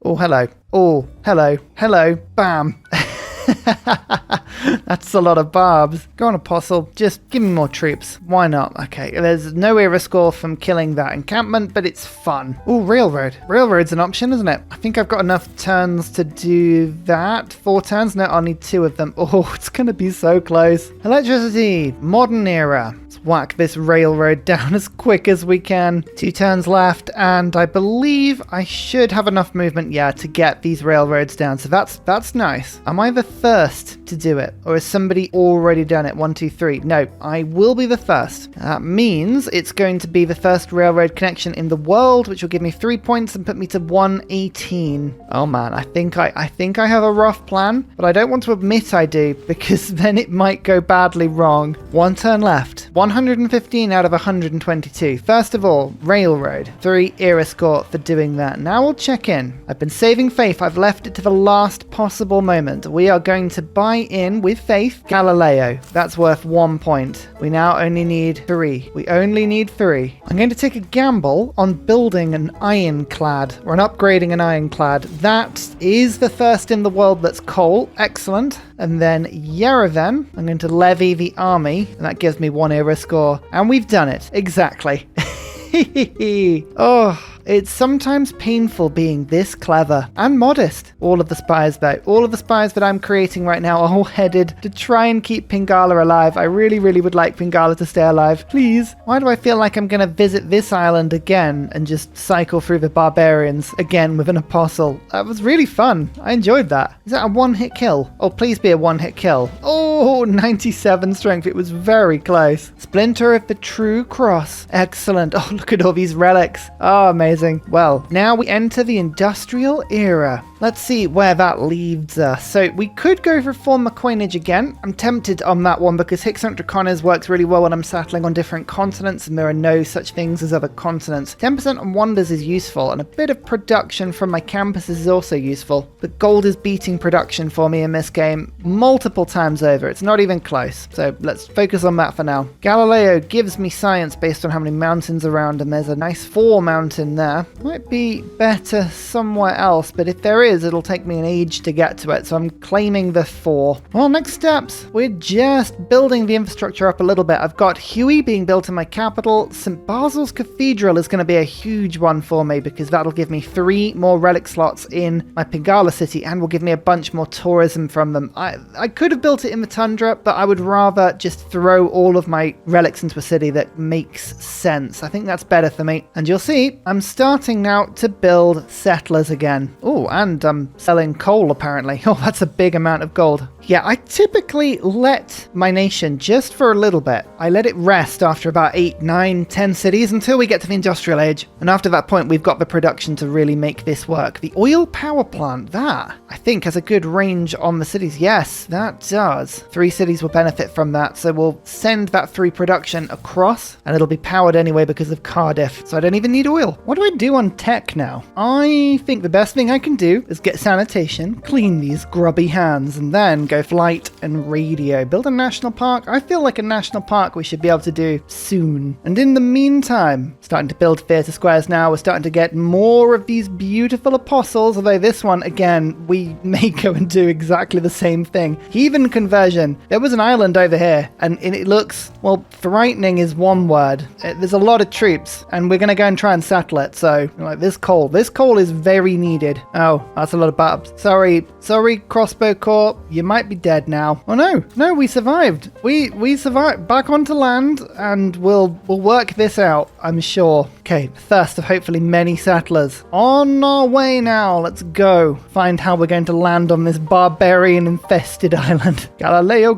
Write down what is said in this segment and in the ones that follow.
Oh, hello. Oh, hello. Hello. Bam. That's a lot of barbs. Go on, Apostle. Just give me more troops. Why not? Okay, there's no era score from killing that encampment, but it's fun. Oh, railroad. Railroad's an option, isn't it? I think I've got enough turns to do that. 4 turns? No, I'll need 2 of them. Oh, it's going to be so close. Electricity. Modern era. Let's whack this railroad down as quick as we can. 2 turns left, and I believe I should have enough movement, yeah, to get these railroads down. So that's nice. Am I the first to do it, or has somebody already done it? 1, 2, 3. No, I will be the first. That means it's going to be the first railroad connection in the world, which will give me 3 points and put me to 118. Oh man, I think I have a rough plan, but I don't want to admit I do, because then it might go badly wrong. 1 turn left. 115 out of 122. First of all, railroad. 3 era score for doing that. Now we'll check in. I've been saving faith. I've left it to the last possible moment. We are going to buy in with faith Galileo. That's worth 1 point. We now only need 3. We only need 3. I'm going to take a gamble on building an ironclad, or an upgrading an ironclad. That is the first in the world that's coal. Excellent. And then Yerevan, I'm going to levy the army, and that gives me 1 era score. And we've done it. Exactly. Oh, it's sometimes painful being this clever and modest. All of the spies, though, all of the spies that I'm creating right now are all headed to try and keep Pingala alive. I really, really would like Pingala to stay alive. Please. Why do I feel like I'm going to visit this island again and just cycle through the barbarians again with an apostle? That was really fun. I enjoyed that. Is that a 1-hit kill? Oh, please be a 1-hit kill. Oh, 97 strength. It was very close. Splinter of the True Cross. Excellent. Oh, look at all these relics. Oh, amazing. Well, now we enter the industrial era. Let's see where that leads us. So we could go for former coinage again. I'm tempted on that one because Hixant Draconis works really well when I'm settling on different continents, and there are no such things as other continents. 10% on wonders is useful, and a bit of production from my campuses is also useful. But gold is beating production for me in this game multiple times over. It's not even close. So let's focus on that for now. Galileo gives me science based on how many mountains around, and there's a nice 4 mountain there. Might be better somewhere else, but if there is, it'll take me an age to get to it, so I'm claiming the 4. Well, next steps. We're just building the infrastructure up a little bit. I've got Huey being built in my capital. St. Basil's Cathedral is going to be a huge one for me because that'll give me 3 more relic slots in my Pingala city and will give me a bunch more tourism from them. I could have built it in the tundra, but I would rather just throw all of my relics into a city that makes sense. I think that's better for me. And you'll see, I'm starting now to build settlers again. Oh, and I'm selling coal apparently. Oh, that's a big amount of gold. Yeah, I typically let my nation just for a little bit. I let it rest after about 8, 9, 10 cities until we get to the industrial age. And after that point, we've got the production to really make this work. The oil power plant, that I think has a good range on the cities. Yes, that does. 3 cities will benefit from that. So we'll send that 3 production across and it'll be powered anyway because of Cardiff. So I don't even need oil. What do I do on tech now? I think the best thing I can do is get sanitation, clean these grubby hands, and then go for light and radio. Build a national park. I feel like a national park we should be able to do soon. And in the meantime, starting to build theatre squares now. We're starting to get more of these beautiful apostles, although this one, again, we may go and do exactly the same thing. Heathen conversion. There was an island over here, and it looks, well, frightening is one word. There's a lot of troops, and we're going to go and try and settle it. So, like, this coal is very needed. Oh, that's a lot of barbs. Sorry, crossbow corps. You might be dead now. Oh no, we survived. We survived. Back onto land, and we'll work this out, I'm sure. Okay, thirst of hopefully many settlers. On our way now. Let's go find how we're going to land on this barbarian infested island. Galileo.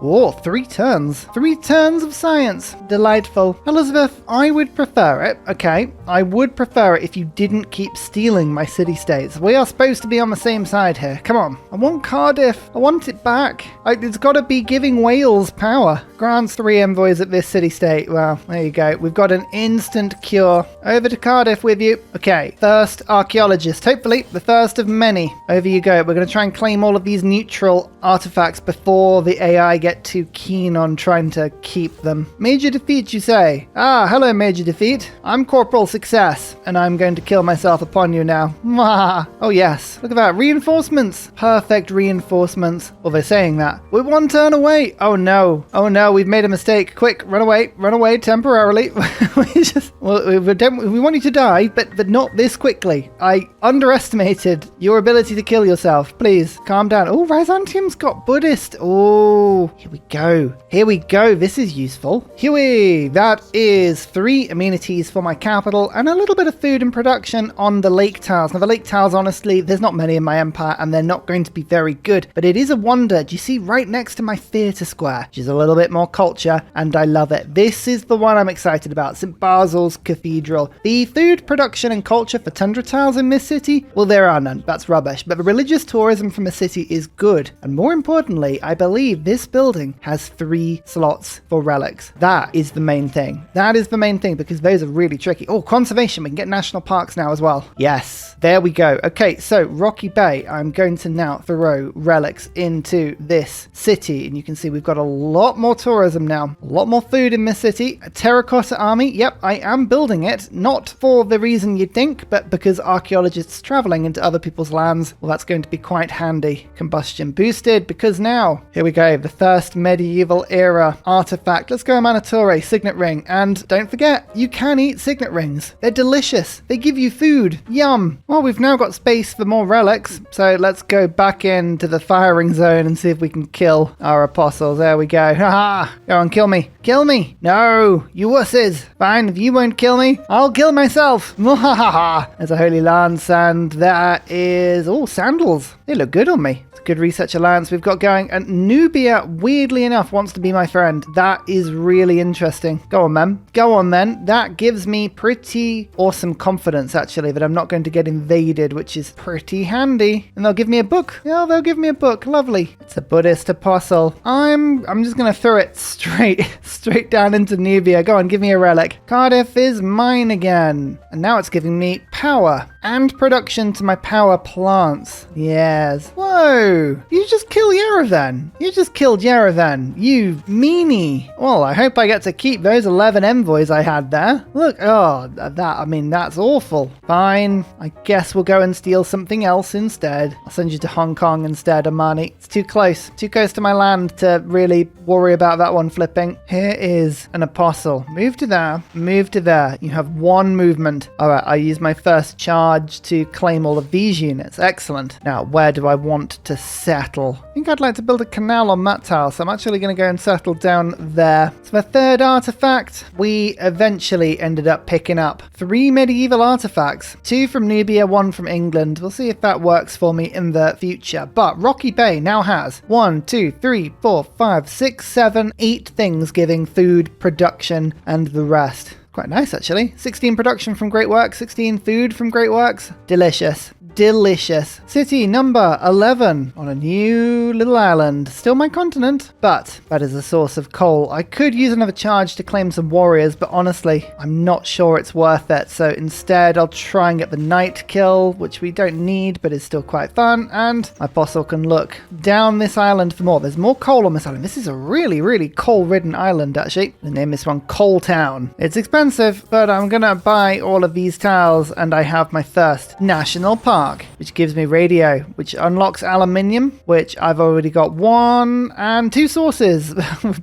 Oh, 3 turns. 3 turns of science. Delightful. Elizabeth, I would prefer it. Okay, I would prefer it if you didn't keep stealing my city-states. We are supposed to be on the same side here. Come on. I want Cardiff. I want it back. It's got to be giving Wales power. Grants 3 envoys at this city-state. Well, there you go. We've got an instant instant cure. Over to Cardiff with you. Okay, first archaeologist. Hopefully the first of many. Over you go. We're going to try and claim all of these neutral artifacts before the AI get too keen on trying to keep them. Major defeat, you say? Ah, hello, Major Defeat. I'm Corporal Success, and I'm going to kill myself upon you now. Mwah. Oh yes, look at that. Reinforcements. Perfect reinforcements. Well, they're saying that. We're one turn away. Oh no. Oh no, we've made a mistake. Quick, run away temporarily. we want you to die, but not this quickly. I underestimated your ability to kill yourself. Please, calm down. Oh, Byzantium's got Buddhist. Oh, here we go. Here we go. This is useful. Huey, that is 3 amenities for my capital and a little bit of food and production on the lake tiles. Now, the lake tiles, honestly, there's not many in my empire and they're not going to be very good, but it is a wonder. Do you see right next to my theatre square, which is a little bit more culture, and I love it. This is the one I'm excited about. St. Basil's Cathedral. The food production and culture for tundra tiles in this city, well, there are none. That's rubbish. But the religious tourism from the city is good. And more importantly, I believe this building has 3 slots for relics. That is the main thing. That is the main thing because those are really tricky. Oh, conservation. We can get national parks now as well. Yes, there we go. Okay, so Rocky Bay, I'm going to now throw relics into this city. And you can see we've got a lot more tourism now. A lot more food in this city. A terracotta army. Yep, I am building it. Not for the reason you'd think, but because archaeologists traveling into other people's lands, well, that's going to be quite handy. Combustion boosted because now, here we go, the first medieval era artifact. Let's go Manatore, signet ring. And don't forget, you can eat signet rings. They're delicious. They give you food. Yum. Well, we've now got space for more relics. So let's go back into the firing zone and see if we can kill our apostles. There we go. Haha. Go on, kill me. Kill me. No, you wusses. Fine, if you won't kill me, I'll kill myself. There's a holy lance and that is, oh, sandals. They look good on me. It's a good research alliance we've got going. And Nubia, weirdly enough, wants to be my friend. That is really interesting. Go on, man. Go on, then. That gives me pretty awesome confidence, actually, that I'm not going to get invaded, which is pretty handy. And they'll give me a book. Yeah, they'll give me a book. Lovely. It's a Buddhist apostle. I'm just going to throw it straight down into Nubia. Go on, give me a relic. Cardiff is mine again. And now it's giving me power and production to my power plants. Yes. Whoa. You just killed Yerevan. You just killed Yerevan. You meanie. Well, I hope I get to keep those 11 envoys I had there. Look, oh, that's awful. Fine. I guess we'll go and steal something else instead. I'll send you to Hong Kong instead, Amani. It's too close. Too close to my land to really worry about that one flipping. Here is an apostle. Move to there. Move to there. You have 1 movement. All right, I use my first charge to claim all of these units. Excellent. Now, where do I want to settle? I think I'd like to build a canal on that tile, so I'm actually going to go and settle down there. So the third artifact, we eventually ended up picking up 3 medieval artifacts, 2 from Nubia, 1 from England. We'll see if that works for me in the future. But Rocky Bay now has 1, 2, 3, 4, 5, 6, 7, 8 things giving food, production, and the rest. Quite nice, actually. 16 production from Great Works, 16 food from Great Works. Delicious. Delicious. City number 11 on a new little island. Still my continent, but that is a source of coal. I could use another charge to claim some warriors, but honestly, I'm not sure it's worth it. So instead, I'll try and get the night kill, which we don't need, but is still quite fun. And my apostle can look down this island for more. There's more coal on this island. This is a really, really coal-ridden island, actually. The name this one Coal Town. It's expensive, but I'm gonna buy all of these tiles, and I have my first national park, which gives me radio, which unlocks aluminium, which I've already got 1 and 2 sources,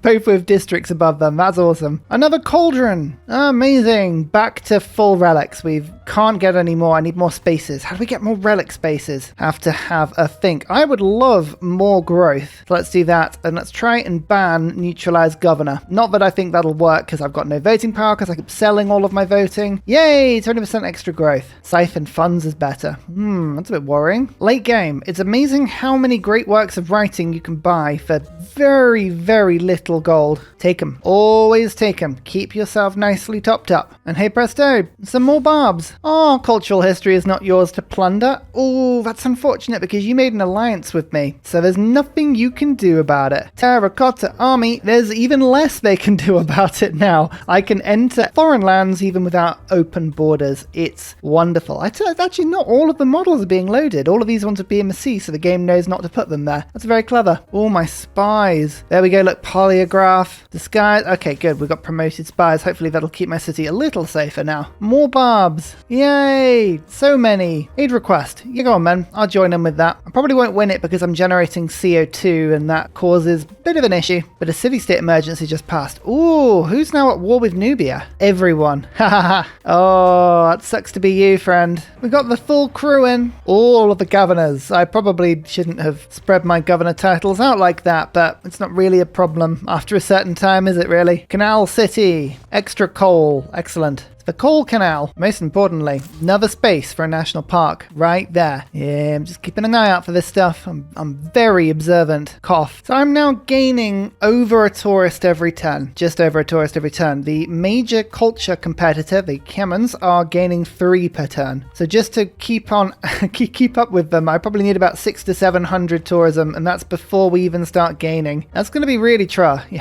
both with districts above them. That's awesome. Another cauldron. Amazing. Back to full relics. We can't get any more. I need more spaces. How do we get more relic spaces? Have to have a think. I would love more growth. So let's do that. And let's try and ban neutralize governor. Not that I think that'll work because I've got no voting power because I keep selling all of my voting. Yay, 20% extra growth. Siphon funds is better. That's a bit worrying. Late game. It's amazing how many great works of writing you can buy for very, very little gold. Take them. Always take them. Keep yourself nicely topped up. And hey presto, some more barbs. Oh, cultural history is not yours to plunder. Oh, that's unfortunate because you made an alliance with me. So there's nothing you can do about it. Terracotta army, there's even less they can do about it now. I can enter foreign lands even without open borders. It's wonderful. Actually, not all of the models are being loaded. All of these ones are BMC, so the game knows not to put them there. That's very clever. Oh, my spies. There we go. Look, polygraph, disguise. Okay, good. We've got promoted spies. Hopefully that'll keep my city a little safer now. More barbs. Yay. So many. Aid request. You go on, man. I'll join in with that. I probably won't win it because I'm generating CO2 and that causes a bit of an issue. But a city-state emergency just passed. Ooh, who's now at war with Nubia? Everyone. Ha ha ha. Oh, that sucks to be you, friend. We got the full crew in. All of the governors. I probably shouldn't have spread my governor titles out like that, but it's not really a problem after a certain time, is it really? Canal City. Extra coal. Excellent. The coal canal, most importantly, another space for a national park right there. Yeah, I'm just keeping an eye out for this stuff. I'm very observant. Cough. So I'm now gaining over a tourist every turn, just over a tourist every turn. The major culture competitor, the Kemans, are gaining 3 per turn. So just to keep up with them, I probably need about 600 to 700 tourism, and that's before we even start gaining. That's going to be really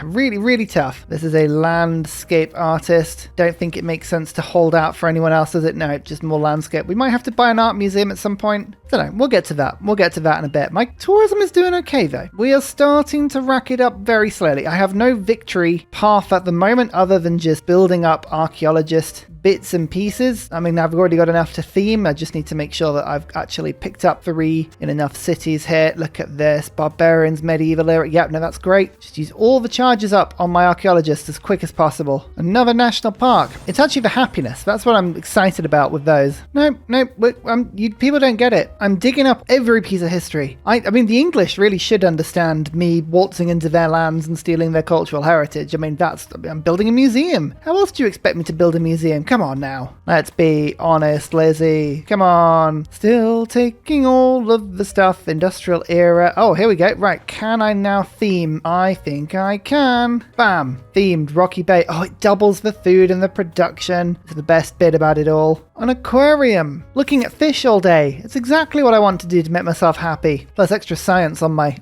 really tough. This is a landscape artist. Don't think it makes sense to hold out for anyone else, does it? No, just more landscape. We might have to buy an art museum at some point. I don't know. We'll get to that. We'll get to that in a bit. My tourism is doing okay, though. We are starting to rack it up very slowly. I have no victory path at the moment other than just building up archaeologist bits and pieces. I mean, I've already got enough to theme. I just need to make sure that I've actually picked up 3 in enough cities here. Look at this. Barbarians, medieval era. Yep, no, that's great. Just use all the charges up on my archaeologists as quick as possible. Another national park. It's actually the happiness. That's what I'm excited about with those. No, people don't get it. I'm digging up every piece of history. I mean, the English really should understand me waltzing into their lands and stealing their cultural heritage. I mean, I'm building a museum. How else do you expect me to build a museum? Come on now. Let's be honest, Lizzie. Come on. Still taking all of the stuff. Industrial era. Oh, here we go. Right. Can I now theme? I think I can. Bam. Themed Rocky Bay. Oh, it doubles the food and the production. It's the best bit about it all. An aquarium. Looking at fish all day. It's exactly what I want to do to make myself happy. Plus extra science on my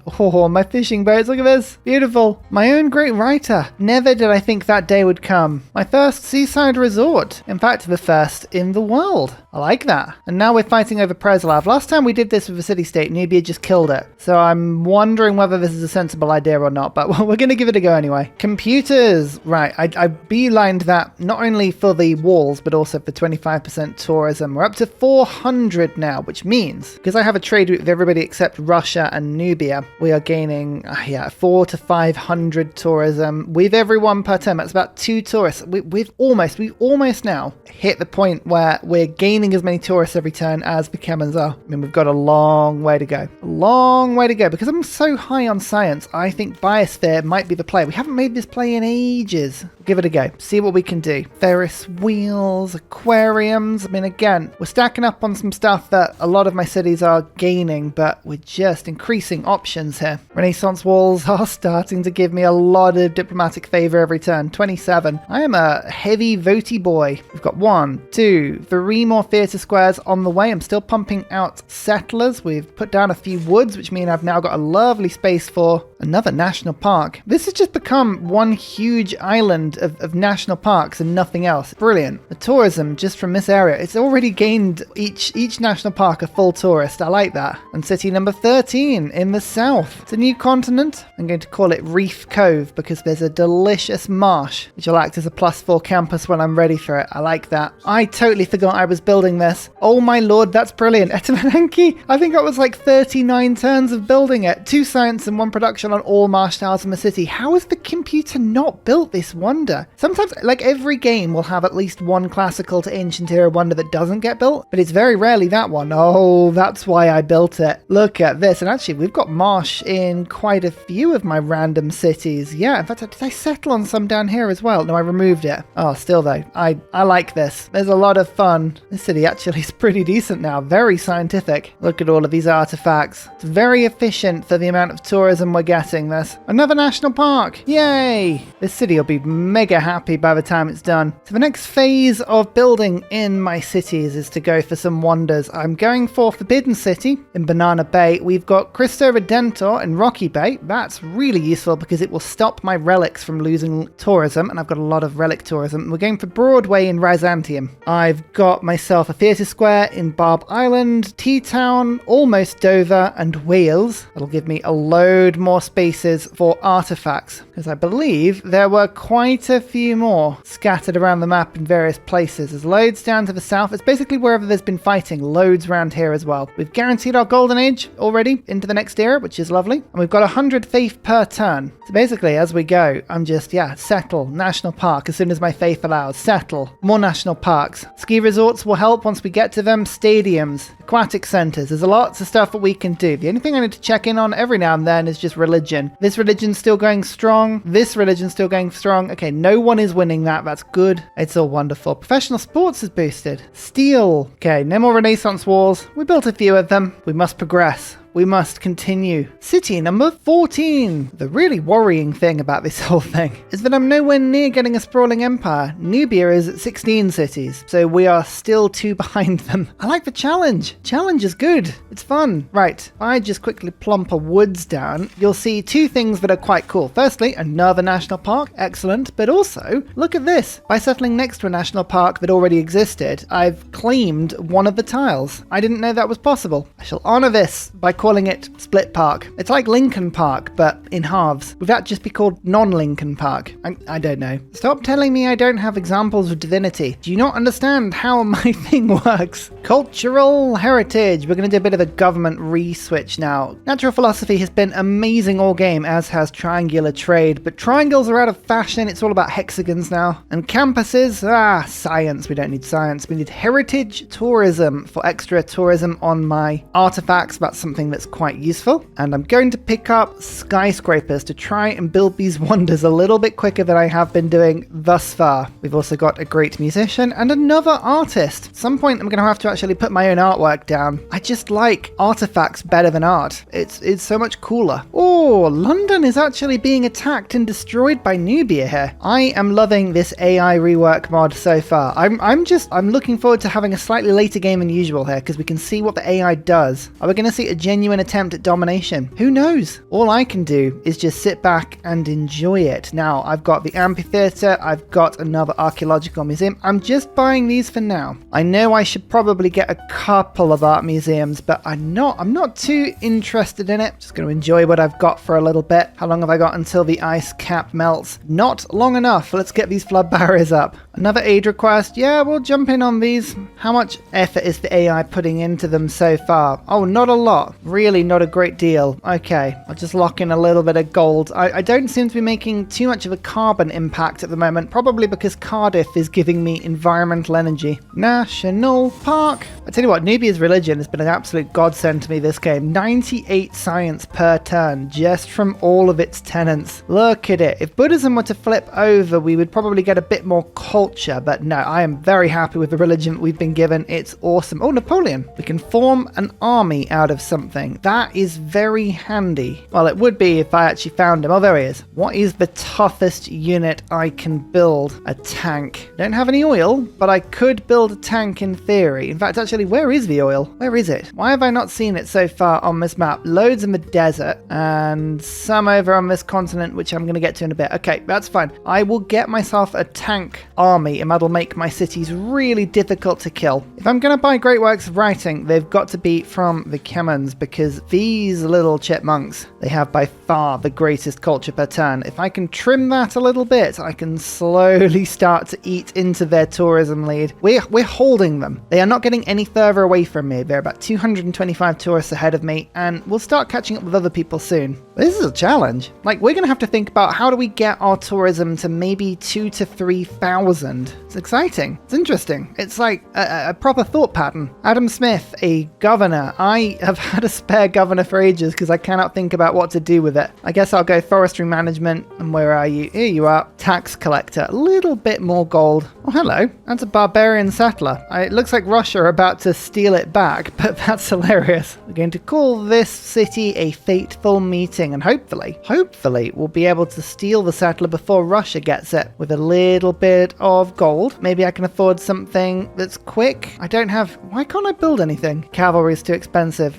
fishing boats. Look at this. Beautiful. My own great writer. Never did I think that day would come. My first seaside resort. In fact, the first in the world. I like that. And now we're fighting over Preslav. Last time we did this with a city-state, Nubia just killed it. So I'm wondering whether this is a sensible idea or not, but we're going to give it a go anyway. Computers. Right. I beelined that not only for the walls, but also for 25% tourism. We're up to 400 now, which means, because I have a trade route with everybody except Russia and Nubia, we are gaining 400 to 500 tourism with everyone per term. That's about 2 tourists. We've almost now hit the point where we're gaining as many tourists every turn as the Kemans are. I mean, we've got a long way to go. A long way to go. Because I'm so high on science, I think Biosphere might be the play. We haven't made this play in ages. Give it a go. See what we can do. Ferris wheels, aquariums. I mean, again, we're stacking up on some stuff that a lot of my cities are gaining, but we're just increasing options here. Renaissance walls are starting to give me a lot of diplomatic favor every turn. 27. I am a heavy votey boy. We've got 1, 2, 3 more theatre squares on the way. I'm still pumping out settlers. We've put down a few woods, which mean I've now got a lovely space for another national park. This has just become one huge island of national parks and nothing else. Brilliant. The tourism just from this area, it's already gained each national park a full tourist. I like that. And city number 13 in the south. It's a new continent. I'm going to call it Reef Cove because there's a delicious marsh which will act as a +4 campus when I'm ready for it. I like that. I totally forgot I was building this. Oh my lord, that's brilliant. Etamanenki, I think I was like 39 turns of building it. 2 science and 1 production on all marsh tiles in the city. How has the computer not built this wonder? Sometimes, like every game will have at least one classical to ancient era wonder that doesn't get built, but it's very rarely that one. Oh, that's why I built it. Look at this. And actually, we've got marsh in quite a few of my random cities. Yeah, in fact, did I settle on some down here as well? No, I removed it. Oh, still though, I like this. There's a lot of fun. This city actually is pretty decent now. Very scientific. Look at all of these artifacts. It's very efficient for the amount of tourism we're getting. getting this. Another national park. Yay! This city will be mega happy by the time it's done. So the next phase of building in my cities is to go for some wonders. I'm going for Forbidden City in Banana Bay. We've got Cristo Redentor in Rocky Bay. That's really useful because it will stop my relics from losing tourism, and I've got a lot of relic tourism. We're going for Broadway in Byzantium. I've got myself a theatre square in BARB Island, T-Town, almost Dover, and Wales. That'll give me a load more spaces for artifacts, because I believe there were quite a few more scattered around the map in various places. There's loads down to the south. It's basically wherever there's been fighting, loads around here as well. We've guaranteed our golden age already into the next era, which is lovely. And we've got 100 faith per turn. So basically, as we go, I'm just, settle, national park as soon as my faith allows, settle, more national parks. Ski resorts will help once we get to them, stadiums, aquatic centres. There's lots of stuff that we can do. The only thing I need to check in on every now and then is just religion. This religion's still going strong. This religion's still going strong. Okay, no one is winning that. That's good. It's all wonderful. Professional sports is boosted. Steel. Okay, no more Renaissance wars. We built a few of them. We must progress. We must continue. City number 14. The really worrying thing about this whole thing is that I'm nowhere near getting a sprawling empire. Nubia is at 16 cities, so we are still 2 behind them. I like the challenge. Challenge is good. It's fun. Right, if I just quickly plump a woods down, you'll see 2 things that are quite cool. Firstly, another national park. Excellent. But also, look at this. By settling next to a national park that already existed, I've claimed one of the tiles. I didn't know that was possible. I shall honor this by calling it Split Park. It's like Lincoln Park, but in halves. Would that just be called non-Lincoln Park? I don't know. Stop telling me I don't have examples of divinity. Do you not understand how my thing works? Cultural heritage. We're going to do a bit of a government re-switch now. Natural philosophy has been amazing all game, as has triangular trade, but triangles are out of fashion. It's all about hexagons now. And campuses, science. We don't need science. We need heritage tourism for extra tourism on my artifacts. That's something that's quite useful. And I'm going to pick up skyscrapers to try and build these wonders a little bit quicker than I have been doing thus far. We've also got a great musician and another artist. At some point I'm going to have to actually put my own artwork down. I just like artifacts better than art. It's so much cooler. Oh, London is actually being attacked and destroyed by Nubia here. I am loving this AI rework mod so far. I'm looking forward to having a slightly later game than usual here, because we can see what the AI does. Are we going to see a genuine attempt at domination? Who knows? All I can do is just sit back and enjoy it. Now, I've got the amphitheatre, I've got another archaeological museum. I'm just buying these for now. I know I should probably get a couple of art museums, but I'm not too interested in it. Just going to enjoy what I've got for a little bit. How long have I got until the ice cap melts? Not long enough. Let's get these flood barriers up. Another aid request. Yeah, we'll jump in on these. How much effort is the AI putting into them so far? Oh, not a lot. Really not a great deal. Okay, I'll just lock in a little bit of gold. I don't seem to be making too much of a carbon impact at the moment, probably because Cardiff is giving me environmental energy. National Park. I tell you what, Nubia's religion has been an absolute godsend to me this game. 98 science per turn, just from all of its tenants. Look at it. If Buddhism were to flip over, we would probably get a bit more culture, but no, I am very happy with the religion that we've been given. It's awesome. Oh, Napoleon. We can form an army out of something. That is very handy. Well, it would be if I actually found him. Oh, there he is. What is the toughest unit I can build? A tank. Don't have any oil, but I could build a tank in theory. In fact, actually, where is the oil? Where is it? Why have I not seen it so far on this map? Loads in the desert and some over on this continent, which I'm going to get to in a bit. Okay, that's fine. I will get myself a tank army, and that'll make my cities really difficult to kill. If I'm going to buy great works of writing, they've got to be from the Kemans, because these little chipmunks, they have by far the greatest culture per turn. If I can trim that a little bit, I can slowly start to eat into their tourism lead. We're holding them. They are not getting any further away from me. They're about 225 tourists ahead of me, and we'll start catching up with other people soon. This is a challenge. Like, we're going to have to think about how do we get our tourism to maybe 2,000 to 3,000. It's exciting. It's interesting. It's like a proper thought pattern. Adam Smith, a governor. I have had a spare governor for ages because I cannot think about what to do with it. I guess I'll go forestry management. And where are you? Here you are. Tax collector. A little bit more gold. Oh, hello. That's a barbarian settler. It looks like Russia are about to steal it back, but that's hilarious. We're going to call this city a fateful meeting, and hopefully we'll be able to steal the settler before Russia gets it with a little bit of gold. Maybe I can afford something that's quick. I don't have... Why can't I build anything? Cavalry is too expensive.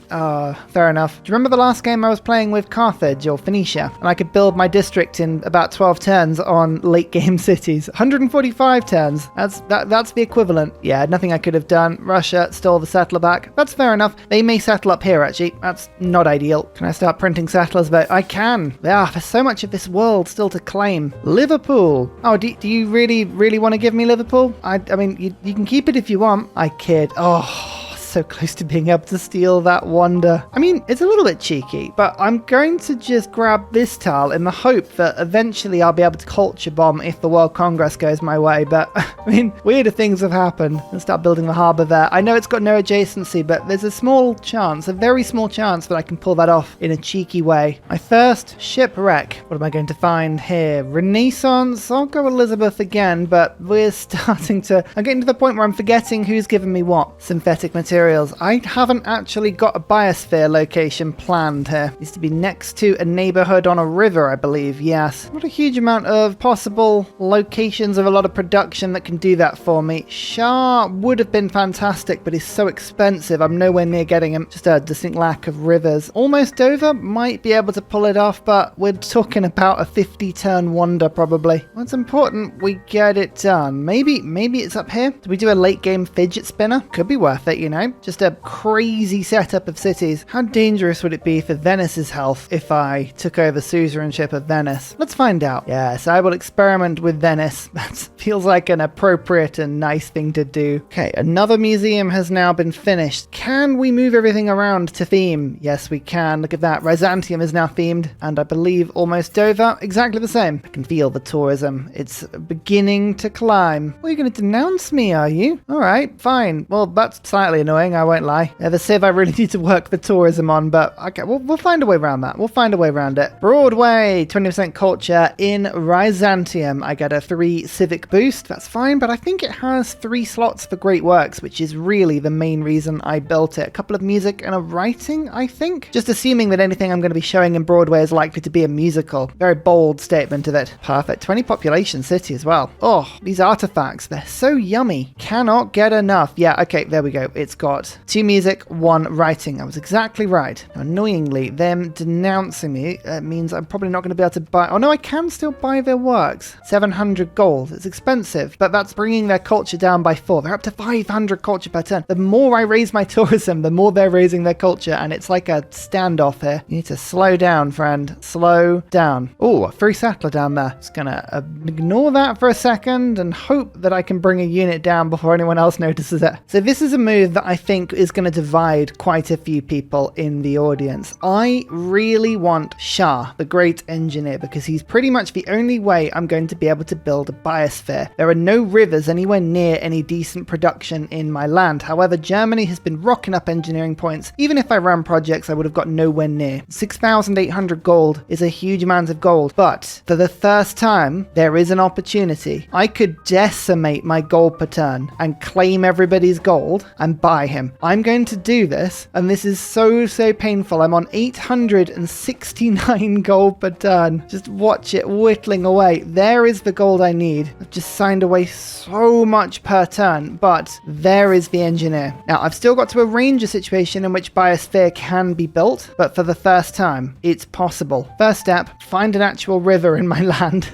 Fair enough. Do you remember the last game I was playing with Carthage or Phoenicia? And I could build my district in about 12 turns on late game cities. 145 turns. That's the equivalent. Yeah, nothing I could have done. Russia stole the settler back. That's fair enough. They may settle up here, actually. That's not ideal. Can I start printing settlers? But I can. Yeah, there's so much of this world still to claim. Liverpool. Oh, do you really want to give me Liverpool? I mean, you can keep it if you want. I kid. Oh, so close to being able to steal that wonder. I mean, it's a little bit cheeky, but I'm going to just grab this tile in the hope that eventually I'll be able to culture bomb if the World Congress goes my way. But I mean, weirder things have happened. Let's start building the harbour there. I know it's got no adjacency, but there's a small chance, a very small chance that I can pull that off in a cheeky way. My first shipwreck. What am I going to find here? Renaissance. I'll go Elizabeth again, but we're starting to... I'm getting to the point where I'm forgetting who's given me what. Synthetic materials. I haven't actually got a biosphere location planned here. It needs to be next to a neighborhood on a river, I believe. Yes. Not a huge amount of possible locations of a lot of production that can do that for me. Shah would have been fantastic, but he's so expensive. I'm nowhere near getting him. Just a distinct lack of rivers. Almost Dover might be able to pull it off, but we're talking about a 50-turn wonder probably. What's important, we get it done. Maybe it's up here. Do we do a late game fidget spinner? Could be worth it, you know. Just a crazy setup of cities. How dangerous would it be for Venice's health if I took over suzerainship of Venice? Let's find out. Yes, I will experiment with Venice. That feels like an appropriate and nice thing to do. Okay, another museum has now been finished. Can we move everything around to theme? Yes, we can. Look at that. Byzantium is now themed, and I believe almost Dover. Exactly the same. I can feel the tourism. It's beginning to climb. Well, you're going to denounce me, are you? All right, fine. Well, that's slightly annoying. I won't lie. The Civ I really need to work the tourism on, but okay, we'll find a way around that. We'll find a way around it. Broadway, 20% culture in Byzantium. I get a 3 civic boost. That's fine, but I think it has 3 slots for great works, which is really the main reason I built it. A couple of music and a writing, I think. Just assuming that anything I'm going to be showing in Broadway is likely to be a musical. Very bold statement of it. Perfect. 20 population city as well. Oh, these artifacts, they're so yummy. Cannot get enough. Yeah, okay, there we go. It's got 2 music, 1 writing. I was exactly right. Now, annoyingly, them denouncing me means I'm probably not going to be able to buy... Oh no, I can still buy their works. 700 gold. It's expensive, but that's bringing their culture down by 4. They're up to 500 culture per turn. The more I raise my tourism, the more they're raising their culture, and it's like a standoff here. You need to slow down, friend. Slow down. Oh, a free settler down there. Just gonna ignore that for a second and hope that I can bring a unit down before anyone else notices it. So this is a move that I think is going to divide quite a few people in the audience. I really want Shah, the great engineer, because he's pretty much the only way I'm going to be able to build a biosphere. There are no rivers anywhere near any decent production in my land. However, Germany has been rocking up engineering points. Even if I ran projects, I would have got nowhere near. 6,800 gold is a huge amount of gold, but for the first time, there is an opportunity. I could decimate my gold per turn and claim everybody's gold and buy him. I'm going to do this, and this is so painful. I'm on 869 gold per turn. Just watch it whittling away. There is the gold I need. I've just signed away so much per turn, but there is the engineer. Now, I've still got to arrange a situation in which biosphere can be built, but for the first time, it's possible. First step, find an actual river in my land.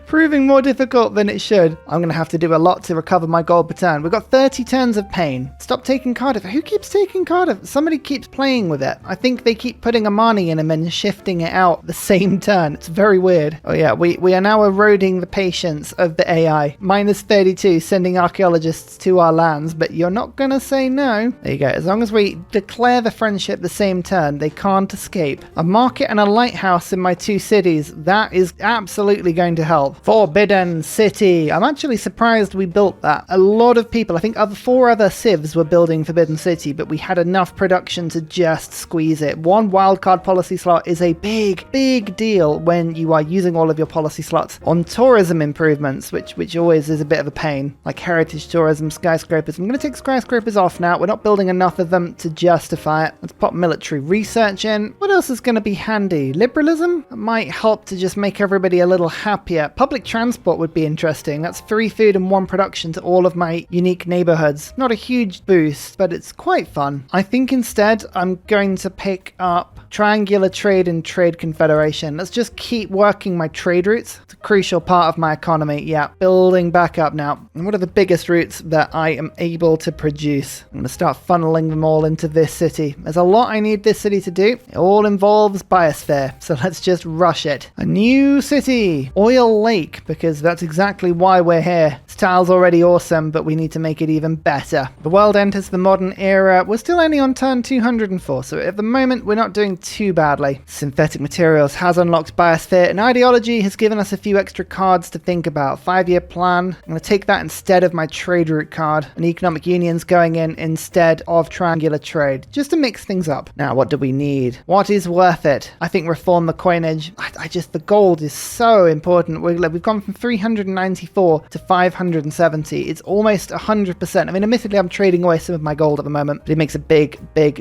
Proving more difficult than it should. I'm going to have to do a lot to recover my gold per turn. We've got 30 turns of pain. Stop taking Cardiff. Who keeps taking Cardiff? Somebody keeps playing with it. I think they keep putting Amani in him and shifting it out the same turn. It's very weird. Oh yeah, we are now eroding the patience of the AI. -32, sending archaeologists to our lands, but you're not going to say no. There you go. As long as we declare the friendship the same turn, they can't escape. A market and a lighthouse in my 2 cities. That is absolutely going to help. Forbidden City. I'm actually surprised we built that. A lot of people, I think 4 other civs were building Forbidden City, but we had enough production to just squeeze it. 1 wildcard policy slot is a big deal when you are using all of your policy slots on tourism improvements, which always is a bit of a pain, like heritage tourism, skyscrapers. I'm going to take skyscrapers off now. We're not building enough of them to justify it. Let's pop military research in. What else is going to be handy? Liberalism might help to just make everybody a little happier. Public transport would be interesting. That's 3 food and 1 production to all of my unique neighborhoods. Not a huge boost, but it's quite fun. I think instead I'm going to pick up triangular trade and trade confederation. Let's just keep working my trade routes. It's a crucial part of my economy. Yeah, building back up now. And what are the biggest routes that I am able to produce? I'm going to start funneling them all into this city. There's a lot I need this city to do. It all involves biosphere, so let's just rush it. A new city, Oil Lake, because that's exactly why we're here. This tile's already awesome, but we need to make it even better. The world enters the modern era. We're still only on turn 204, so at the moment we're not doing too badly. Synthetic materials has unlocked biosphere, and ideology has given us a few extra cards to think about. 5-year plan. I'm going to take that instead of my trade route card, and economic unions going in instead of triangular trade, just to mix things up. Now, what do we need? What is worth it? I think reform the coinage. The gold is so important. We've gone from 394 to 570. It's almost 100%. I mean, admittedly, I'm trading away some of my gold at the moment, but it makes a big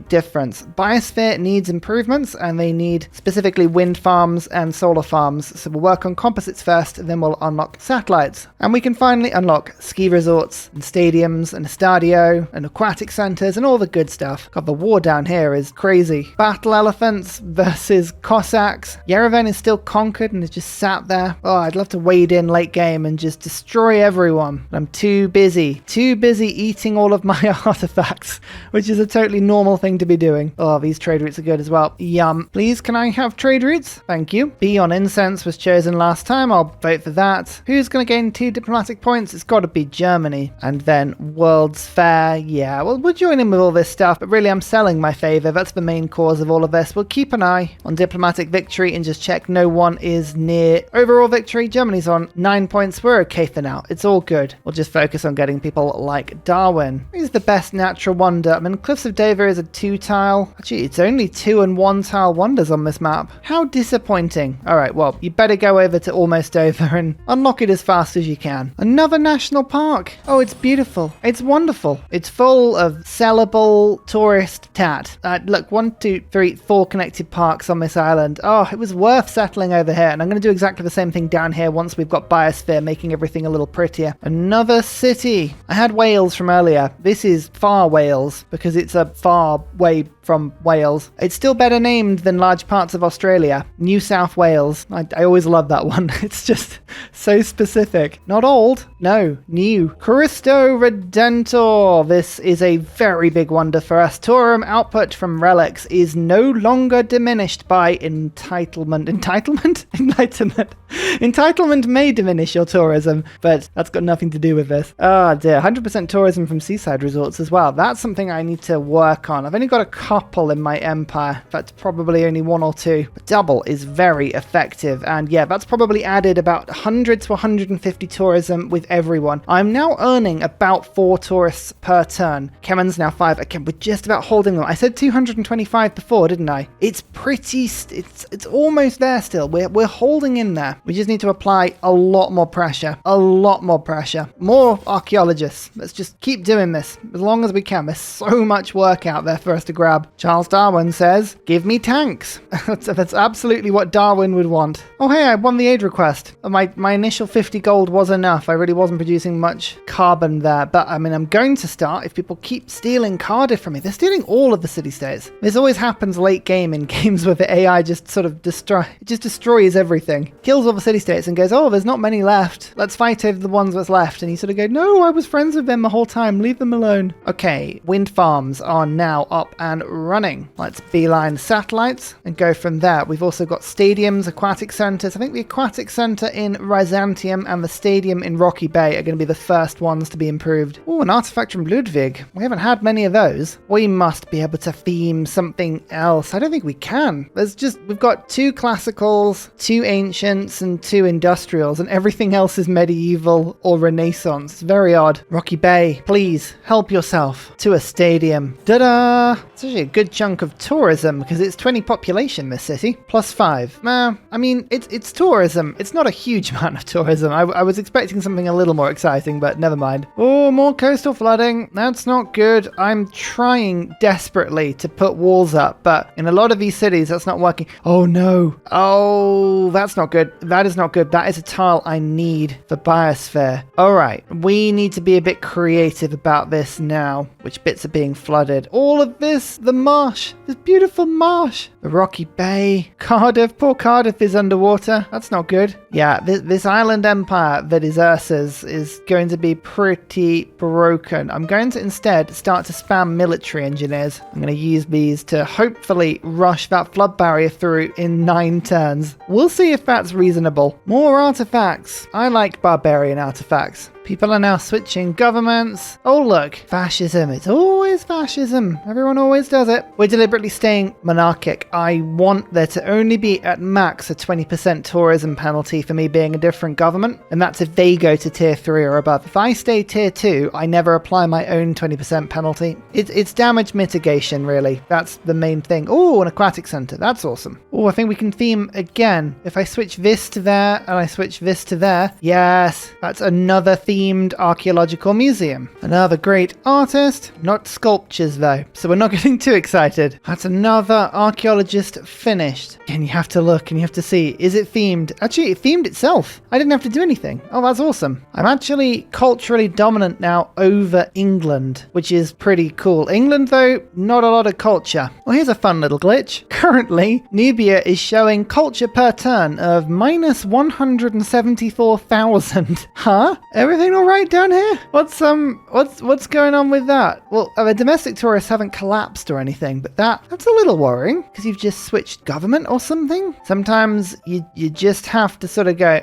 difference. Biosphere needs improvements, and they need specifically wind farms and solar farms. So we'll work on composites first, then we'll unlock satellites. And we can finally unlock ski resorts and stadiums and estadio and aquatic centers and all the good stuff. God, the war down here is crazy. Battle elephants versus Cossacks. Yerevan is still conquered and is just sat there. Oh, I'd love to wade in late game and just destroy everyone. But I'm too busy eating all of my artifacts, which is a totally normal thing to be doing. Oh, these trade routes are good as well. Yum. Please, can I have trade routes? Thank you. B on incense was chosen last time. I'll vote for that. Who's going to gain 2 diplomatic points? It's got to be Germany. And then World's Fair. Yeah, well, we'll join in with all this stuff, but really I'm selling my favor. That's the main cause of all of this. We'll keep an eye on diplomatic victory and just check no one is near overall victory. Germany's on 9 points. We're okay for now. It's all good. We'll just focus on getting people like Darwin. He's the best natural wonder. I mean, Cliffs of Dover is a 2 tile. Actually, it's only 2 and 1 tile wonders on this map. How disappointing. All right, well, you better go over to Almost Over and unlock it as fast as you can. Another national park. Oh, it's beautiful. It's wonderful. It's full of sellable tourist tat. Look, 1, 2, 3, 4 connected parks on this island. Oh, it was worth settling over here. And I'm going to do exactly the same thing down here once we've got biosphere, making everything a little prettier. Another city. I had Wales from earlier. This is far Wales because it's a far way from Wales. It's still better named than large parts of Australia. New South Wales. I always love that one. It's just so specific. Not old. No, new. Christo Redentor. This is a very big wonder for us. Tourism output from relics is no longer diminished by entitlement. Entitlement? Enlightenment. Entitlement may diminish your tourism, but that's got nothing to do with this. Oh dear. 100% tourism from seaside resorts as well. That's something I need to work on. I've only got a couple in my empire. In fact, probably only 1 or 2. But double is very effective. And yeah, that's probably added about 100 to 150 tourism with everyone. I'm now earning about 4 tourists per turn. Kemen's now 5. Again, we're just about holding them. I said 225 before, didn't I? It's pretty, it's almost there still. We're holding in there. We just need to apply a lot more pressure. A lot more pressure. More archaeologists. Let's just keep doing this as long as we can. There's so much work out there for us to grab. Charles Darwin says, give me tanks. That's absolutely what Darwin would want. Oh, hey, I won the aid request. My initial 50 gold was enough. I really wasn't producing much carbon there. But, I mean, I'm going to start if people keep stealing Cardiff from me. They're stealing all of the city-states. This always happens late game in games where the AI just sort of destroys everything. Kills all the city-states and goes, oh, there's not many left. Let's fight over the ones that's left. And you sort of go, no, I was friends with them the whole time. Leave them alone. Okay, wind farms are now up and running. Let's beeline satellites and go from there. We've also got stadiums, aquatic centers. I think the aquatic center in Byzantium and the stadium in Rocky Bay are going to be the first ones to be improved. Oh, an artifact from Ludwig. We haven't had many of those. We must be able to theme something else. I don't think we can. We've got 2 classicals, 2 ancients, and 2 industrials, and everything else is medieval or Renaissance. It's very odd. Rocky Bay, please help yourself to a stadium. Ta-da! It's actually a good chunk of tourism because it's 20 population, this city. +5. I mean, it's tourism. It's not a huge amount of tourism. I was expecting something a little more exciting, but never mind. Oh, more coastal flooding. That's not good. I'm trying desperately to put walls up, but in a lot of these cities, that's not working. Oh, no. Oh, that's not good. That is not good. That is a tile I need for biosphere. All right. We need to be a bit creative about this now. Which bits are being flooded? All of this, the marsh, this beautiful marsh, the Rocky Bay, Cardiff. Poor Cardiff is underwater. That's not good. Yeah, this island empire that is Ursa's is going to be pretty broken. I'm going to instead start to spam military engineers. I'm going to use these to hopefully rush that flood barrier through in 9 turns. We'll see if that's reasonable. More artifacts. I like barbarian artifacts. People are now switching governments. Oh, look. Fascism. It's always fascism. Everyone always does it. We're deliberately staying monarchic. I want there to only be at max a 20% tourism penalty for me being a different government. And that's if they go to tier 3 or above. If I stay tier 2, I never apply my own 20% penalty. It's damage mitigation, really. That's the main thing. Oh, an aquatic center. That's awesome. Oh, I think we can theme again. If I switch this to there and I switch this to there. Yes, that's another themed archaeological museum. Another great artist. Not sculptures though, so we're not getting too excited. That's another archaeologist finished. And you have to look and you have to see, is it themed? Actually, it themed itself. I didn't have to do anything. Oh, that's awesome. I'm actually culturally dominant now over England, which is pretty cool. England though, not a lot of culture. Well, here's a fun little glitch. Currently, Nubia is showing culture per turn of minus 174,000. Huh? Everything all right down here? What's going on with that? Well, the domestic tourists haven't collapsed or anything, but that's a little worrying because you've just switched government or something. Sometimes you just have to sort of go,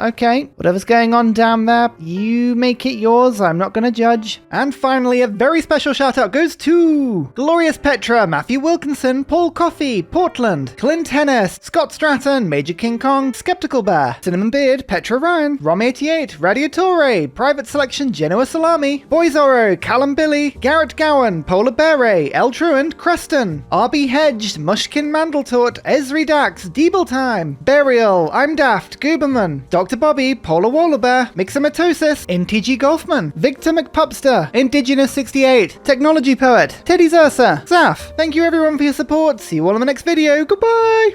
okay, whatever's going on down there, you make it yours. I'm not going to judge. And finally, a very special shout out goes to Glorious Petra, Matthew Wilkinson, Paul Coffey, Portland, Clint Hennis, Scott Stratton, Major King Kong, Skeptical Bear, Cinnamon Beard, Petra Ryan, Rom88, Radiatore, Private Selection, Genoa Salami, Boyzoro, Callum Billy, Garrett Gowan, Polar Beret, El Truant, Creston, RB Hedged, Mushkin Mandletort, Esri Dax, Deeble Time, Burial, I'm Daft, Gooberman, Dr. Bobby, Polar Wallabear, Mixomatosis, NTG Golfman, Victor McPupster, Indigenous 68, Technology Poet, Teddy Zersa, Zaf. Thank you everyone for your support. See you all in the next video. Goodbye!